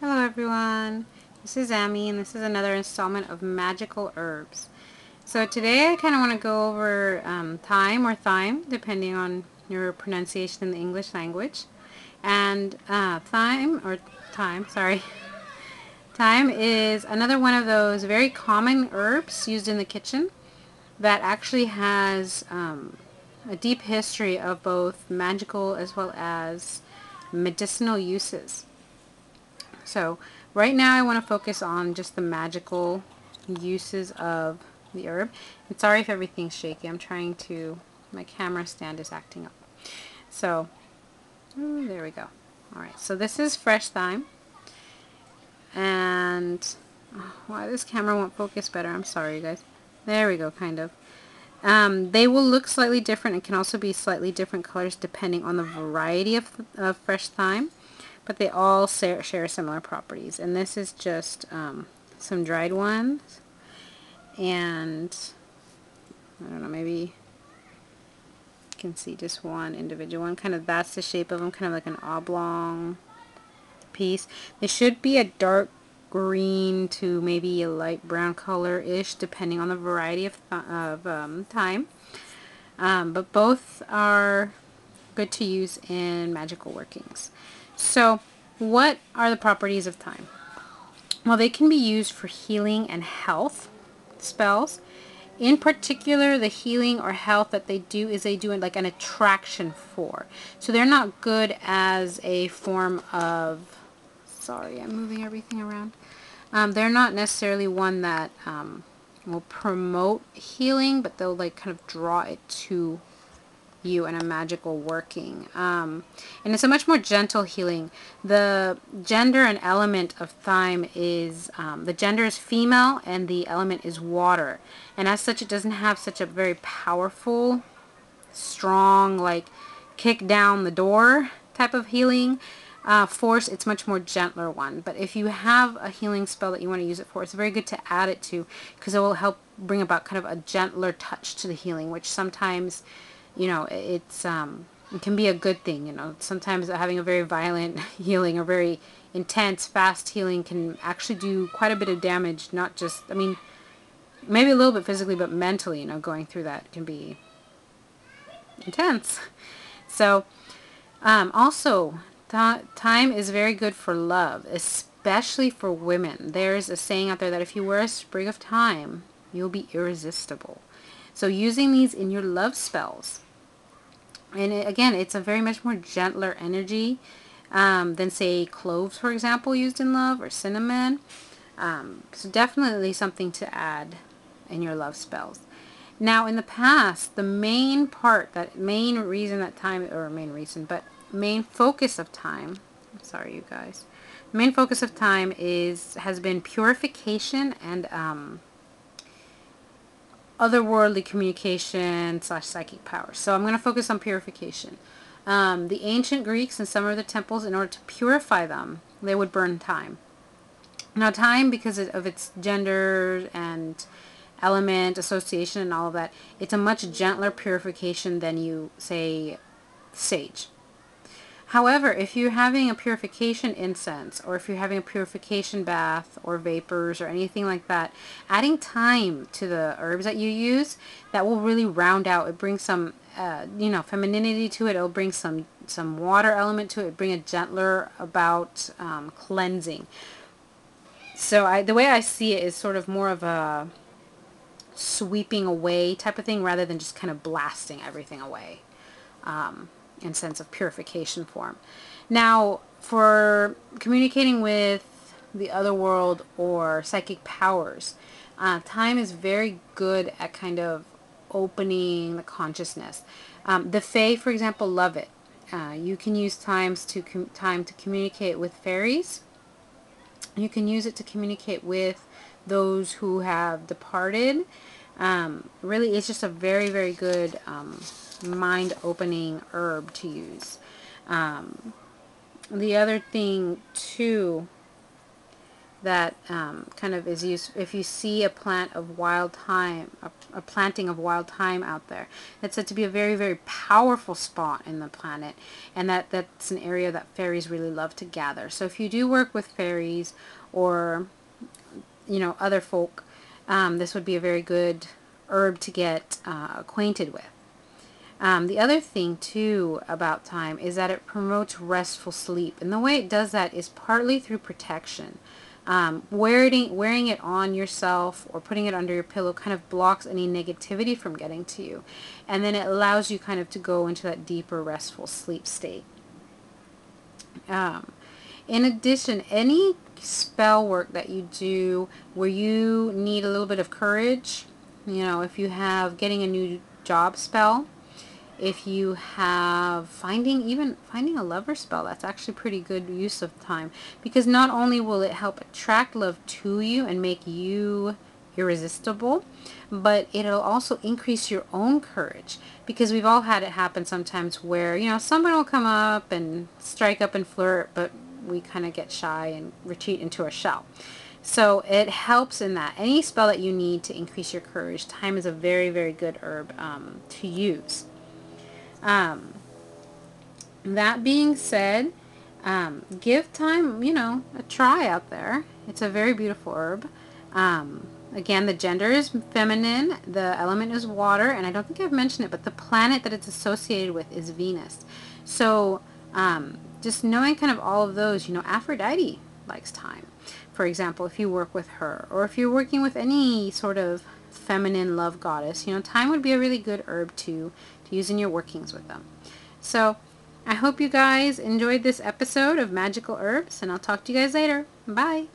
Hello everyone, this is Amy and this is another installment of Magical Herbs. So today I kind of want to go over thyme or thyme, depending on your pronunciation in the English language. And thyme is another one of those very common herbs used in the kitchen that actually has a deep history of both magical as well as medicinal uses. So right now I want to focus on just the magical uses of the herb. And sorry if everything's shaky. I'm trying to, my camera stand is acting up. So, there we go. Alright, so this is fresh thyme. And, why this camera won't focus better. I'm sorry, you guys. There we go, kind of. They will look slightly different and can also be slightly different colors depending on the variety of fresh thyme. But they all share similar properties. And this is just some dried ones. And I don't know, maybe you can see just one individual one. Kind of that's the shape of them, kind of like an oblong piece. They should be a dark green to maybe a light brown color-ish, depending on the variety of thyme. But both are good to use in magical workings. So, what are the properties of thyme? Well, they can be used for healing and health spells. In particular, the healing or health that they do is they do like an attraction for. So they're not good as a form of, sorry, I'm moving everything around. They're not necessarily one that will promote healing, but they'll like kind of draw it to you in a magical working. And it's a much more gentle healing. The gender and element of thyme is, the gender is female and the element is water. And as such, it doesn't have such a very powerful, strong, like kick down the door type of healing force. It's much more gentler one. But if you have a healing spell that you want to use it for, it's very good to add it to, because it will help bring about kind of a gentler touch to the healing, which sometimes, you know, it can be a good thing. You know, sometimes having a very violent healing or very intense, fast healing can actually do quite a bit of damage. Not just, I mean, maybe a little bit physically, but mentally, you know, going through that can be intense. So, also, thyme is very good for love, especially for women. There's a saying out there that if you wear a sprig of thyme, you'll be irresistible. So using these in your love spells, and again, it's a very much more gentler energy than, say, cloves, for example, used in love, or cinnamon. So definitely something to add in your love spells. Now, in the past, the main focus of thyme, I'm sorry, you guys. The main focus of thyme has been purification and otherworldly communication / psychic powers. So I'm going to focus on purification. The ancient Greeks in some of the temples, in order to purify them, they would burn thyme. Now, thyme, because of its gender and element association and all of that, it's a much gentler purification than, you say, sage. However, if you're having a purification incense, or if you're having a purification bath or vapors or anything like that, adding thyme to the herbs that you use, that will really round out. It brings some, femininity to it. It'll bring some water element to it. Bring a gentler about cleansing. So the way I see it is sort of more of a sweeping away type of thing, rather than just kind of blasting everything away. In sense of purification form. Now, for communicating with the other world or psychic powers, thyme is very good at kind of opening the consciousness. The Fae, for example, love it. You can use thyme to communicate with fairies. You can use it to communicate with those who have departed. Really, it's just a very, very good mind-opening herb to use. The other thing, too, that kind of is used if you see a plant of wild thyme, a planting of wild thyme out there. It's said to be a very, very powerful spot in the planet, and that's an area that fairies really love to gather. So if you do work with fairies or, you know, other folk, this would be a very good herb to get acquainted with. The other thing too about thyme is that it promotes restful sleep, and the way it does that is partly through protection. Wearing it on yourself or putting it under your pillow kind of blocks any negativity from getting to you, and then it allows you kind of to go into that deeper restful sleep state. In addition, any spell work that you do where you need a little bit of courage, you know, if you have getting a new job spell, if you have finding a lover spell, that's actually pretty good use of thyme, because not only will it help attract love to you and make you irresistible, but it'll also increase your own courage, because we've all had it happen sometimes where, you know, someone will come up and strike up and flirt, but we kind of get shy and retreat into our shell. So it helps in that. Any spell that you need to increase your courage, thyme is a very, very good herb to use. That being said, give thyme, you know, a try out there. It's a very beautiful herb. Again, the gender is feminine, the element is water, and I don't think I've mentioned it, but the planet that it's associated with is Venus. So, just knowing kind of all of those, you know, Aphrodite likes thyme, for example, if you work with her, or if you're working with any sort of feminine love goddess, you know, thyme would be a really good herb to use in your workings with them. So, I hope you guys enjoyed this episode of Magical Herbs, and I'll talk to you guys later. Bye!